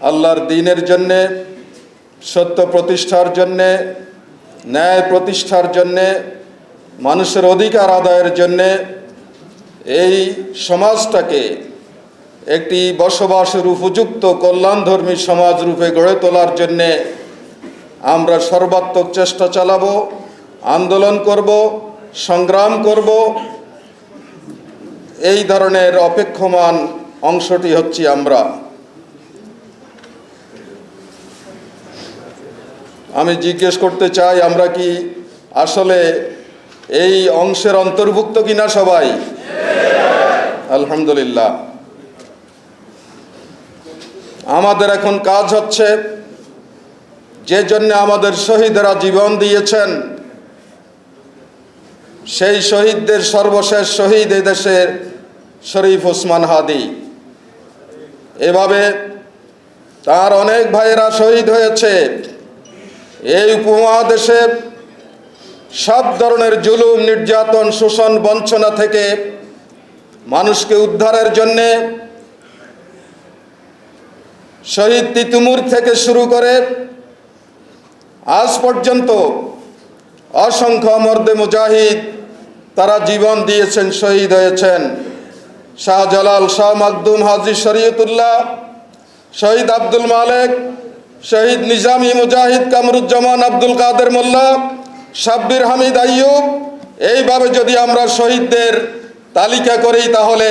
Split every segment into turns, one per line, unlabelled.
আল্লাহর দ্বীনের জন্যে, সত্য প্রতিষ্ঠার জন্যে, ন্যায় প্রতিষ্ঠার জন্যে, মানুষের অধিকার আদায়ের জন্যে এই সমাজটাকে একটি বসবাসের উপযুক্ত কল্যাণধর্মী সমাজ রূপে গড়ে তোলার জন্যে আমরা সর্বাত্মক চেষ্টা চালাবো, আন্দোলন করব, সংগ্রাম করব। এই ধরনের অপেক্ষমান অংশটি হচ্ছি আমরা। আমি জিজ্ঞেস করতে চাই, আমরা কি আসলে এই অংশের অন্তর্ভুক্ত কিনা সবাই? আলহামদুলিল্লাহ। আমাদের এখন কাজ হচ্ছে, যে জন্য আমাদের শহীদরা জীবন দিয়েছেন, সেই শহীদদের সর্বশেষ শহীদ এই দেশের শরীফ ওসমান হাদি। এভাবে তার অনেক ভাইয়েরা শহীদ হয়েছে। এই উপমহাদেশে সব ধরনের জুলুম, নির্যাতন, শোষণ, বঞ্চনা থেকে মানুষকে উদ্ধারের জন্যে শহীদ তিতুমীর থেকে শুরু করে আজ পর্যন্ত অসংখ্য মর্দে মুজাহিদ তারা জীবন দিয়েছেন, শহীদ হয়েছেন। শাহজালাল, শাহ মাকদুম, হাজী শরীয়তুল্লাহ, শহীদ আব্দুল মালেক, শহীদ নিজামী মুজাহিদ কামরুজ্জামান, আব্দুল কাদের মোল্লা, সাব্বির হামিদ আইয়ুব। এইভাবে যদি আমরা শহীদদের তালিকা করি তাহলে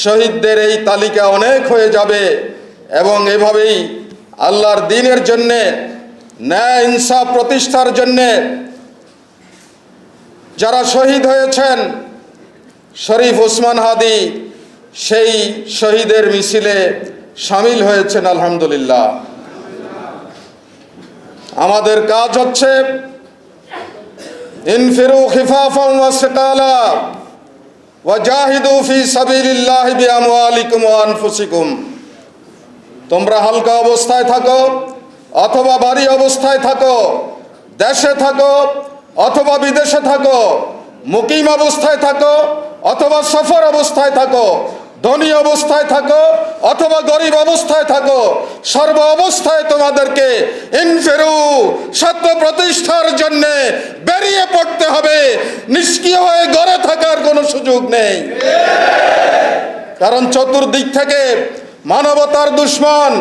শহীদদের এই তালিকা অনেক হয়ে যাবে। এবং এভাবেই আল্লাহর দ্বীনের জন্যে, ন্যায় ইনসাফ প্রতিষ্ঠার জন্যে যারা শহীদ হয়েছেন, শরীফ ওসমান হাদি সেই শহীদের মিছিলে শামিল হয়েছেন। আলহামদুলিল্লাহ। আমাদের কাজ হচ্ছে ইনফিরু খিফাফান ওয়া সিকালা ওয়া জাহিদু ফি সাবিলিল্লাহি বিআমওয়ালিকুম ওয়া আনফুসিকুম। তোমরা হালকা অবস্থায় থাকো অথবা ভারী অবস্থায় থাকো, দেশে থাকো অথবা বিদেশে থাকো, মুকিম অবস্থায় থাকো অথবা সফর অবস্থায় থাকো, ধনী অবস্থায় থাকো অথবা গরিব অবস্থায় থাকো, সর্ব অবস্থায় তোমাদেরকে ইনফিরু, সত্য প্রতিষ্ঠার জন্য বেরিয়ে পড়তে হবে। নিষ্ক্রিয় হয়ে ঘরে থাকার কোনো সুযোগ নেই। কারণ চতুর্দিক থেকে মানবতার দুশমন,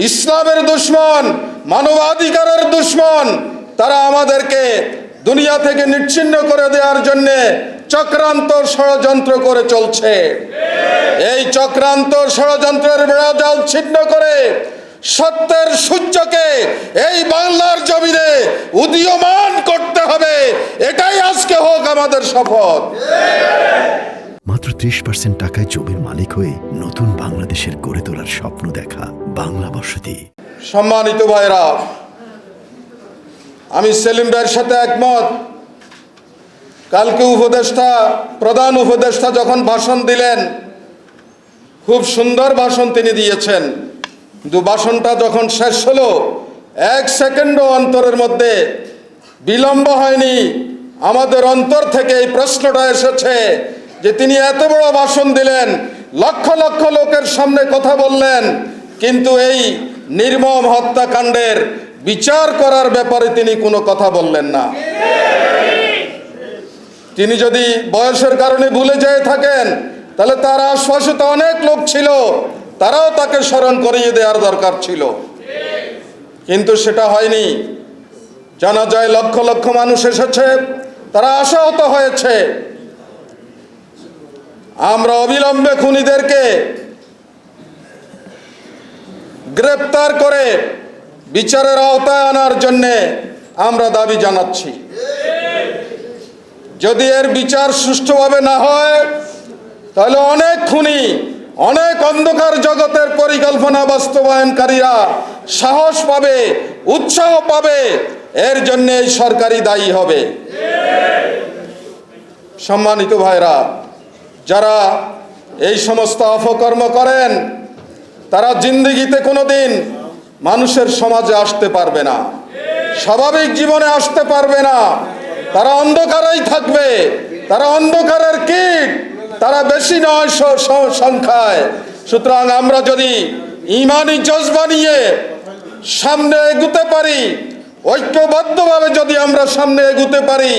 ইসলামের দুশমন, মানবাধিকারের দুশমন, তারা আমাদেরকে দুনিয়া থেকে নিচ্ছিন্ন করে দেওয়ার জন্য চক্রান্ত ষড়যন্ত্র করে চলছে। এই চক্রান্ত ষড়যন্ত্রের বেড়াজাল ছিন্ন করে সত্যের সূর্যকে এই বাংলার জমিনে উদীয়মান করতে হবে। এটাই আজকে হোক আমাদের শপথ।
মাত্র 30% টাকায় জমির মালিক হয়ে নতুন বাংলাদেশের গড়ে তোলার স্বপ্ন দেখা বাংলা বসতি।
সম্মানিত ভাইরা, আমি সেলিম ভাইয়ের সাথে একমত। কালকে উপদেষ্টা, প্রধান উপদেষ্টা যখন ভাষণ দিলেন, খুব সুন্দর ভাষণ তিনি দিয়েছেন, কিন্তু ভাষণটা যখন শেষ হলো, 1 সেকেন্ডও অন্তরের মধ্যে বিলম্ব হয়নি। আমাদের অন্তর থেকে এই প্রশ্নটা এসেছে যে তিনি এত বড় ভাষণ দিলেন, লক্ষ লক্ষ লোকের সামনে কথা বললেন, কিন্তু এই নির্মম হত্যাকাণ্ডের বিচার করার ব্যাপারে তিনি কোনো কথা বললেন না। তিনি যদি বয়সের কারণে ভুলে যেয়ে থাকেন, তাহলে তার আশপাশে তো অনেক লোক ছিল, তারাও তাকে স্মরণ করিয়ে দেওয়ার দরকার ছিল, কিন্তু সেটা হয়নি। জানা যায় লক্ষ লক্ষ মানুষ এসেছে, তারা আশাহত হয়েছে। আমরা অবিলম্বে খুনিদেরকে গ্রেপ্তার করে বিচারের আওতায় আনার জন্যে আমরা দাবি জানাচ্ছি। যদি এর বিচার সুষ্ঠুভাবে না হয়, তাহলে অনেক খুনি, অনেক অন্ধকার জগতের পরিকল্পনা বাস্তবায়নকারীরা সাহস পাবে, উৎসাহ পাবে, এর জন্য এই সরকারই দায়ী হবে। সম্মানিত ভাইরা, যারা এই সমস্ত অপকর্ম করেন, তারা জিন্দেগিতে কোনোদিন মানুষের সমাজে আসতে পারবে না, স্বাভাবিক জীবনে আসতে পারবে না। তারা অন্ধকারেই থাকবে, তারা অন্ধকারের কীট, তারা বেশি নয় সংখ্যায়। সুতরাং আমরা যদি ঈমানি জজবা নিয়ে সামনে এগুতে পারি, ঐক্যবদ্ধভাবে যদি আমরা সামনে এগুতে পারি,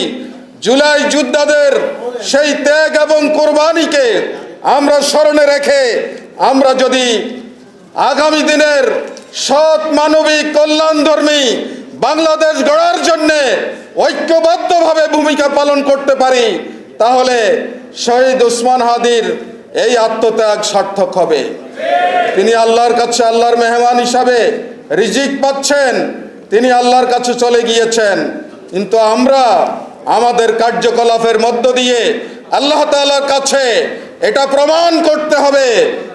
জুলাই যোদ্ধাদের সেই ত্যাগ এবং কোরবানিকে আমরা স্মরণে রেখে আমরা যদি আগামী দিনের সৎ মানবিক কল্যাণধর্মী বাংলাদেশ গড়ার জন্যে ঐক্যবদ্ধভাবে ভূমিকা পালন করতে পারি, তাহলে শহীদ ওসমান হাদির এই আত্মত্যাগ সার্থক হবে। তিনি আল্লাহর কাছে আল্লাহর মেহমান হিসাবে রিজিক পাচ্ছেন, তিনি আল্লাহর কাছে চলে গিয়েছেন। কিন্তু আমরা আমাদের কার্যকলাপের মধ্য দিয়ে আল্লাহ তাআলার কাছে এটা প্রমাণ করতে হবে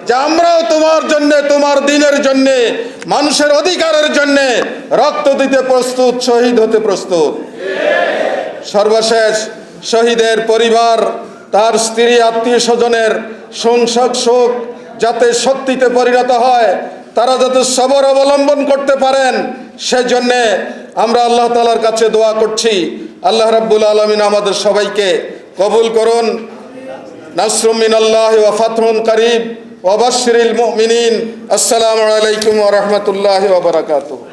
যে আমরাও তোমার জন্য, তোমার দ্বীনের জন্য, মানুষের অধিকারের জন্য রক্ত দিতে প্রস্তুত, শহীদ হতে প্রস্তুত। সর্বশেষ শহীদের পরিবার, তার স্ত্রী, আত্মীয় স্বজনের সংসার শোক যাতে শক্তিতে পরিণত হয়, তারা যাতে সবর অবলম্বন করতে পারেন, সেজন্যে আমরা আল্লাহ তাআলার কাছে দোয়া করছি। আল্লাহ রাব্বুল আলামিন আমাদের সবাইকে কবুল করুন। নাসরুম মিনাল্লাহি ওয়া ফাতহুন কারীব ওয়া বাশশিরিল মুমিনিন। আসসালামু আলাইকুম ওয়া রাহমাতুল্লাহি ওয়া বারাকাতুহু।